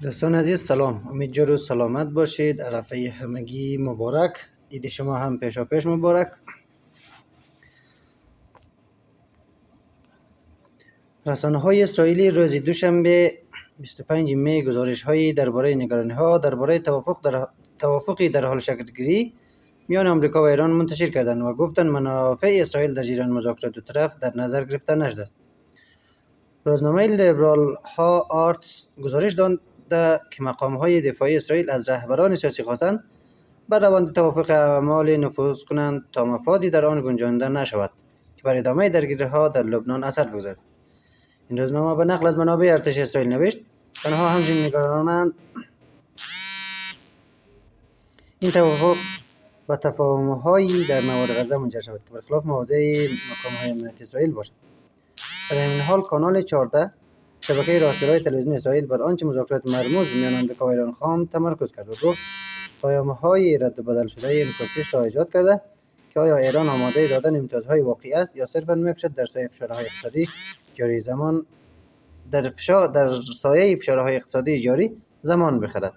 دوستان عزیز سلام، امید روز سلامت باشید. عرفه همگی مبارک، عید شما هم پیشا پیش مبارک. رسانه های اسرائیلی روز دوشنبه 25 می گزارش هایی درباره نگرانی ها درباره توافقی در حال شکل گیری میان آمریکا و ایران منتشر کردند و گفتند منافع اسرائیل در جریان مذاکرات دو طرف در نظر گرفته نشده است. روزنامه لیبرال ها آرتس گزارش داد که مقام های دفاعی اسرائیل از رهبران سیاسی خواستند بر روند توافق اعمال نفوذ کنند تا مفادی در آن گنجانده نشود که بر ادامه درگیری ها در لبنان اثر بگذارد. این روزنامه به نقل از منابع ارتش اسرائیل نوشت آنها همچنین نگرانند این توافق و تفاهم‌هایی در موارد غزه منجر شود که برخلاف مواضع مقام‌های امنیتی اسرائیل باشد. در همین حال کانال 14 شبکه راستگرای تلویزیون اسرائیل بر آنچه مذاکرات مرموز میان آمریکا و ایران خواهند تمرکز کرد و گفت پیام‌های رد و بدل شده این پرسش را ایجاد کرده که آیا ایران آماده دادن امتیازهای واقعی است یا صرفاً می‌کوشد در سایه فشارهای اقتصادی جاری زمان بخرد.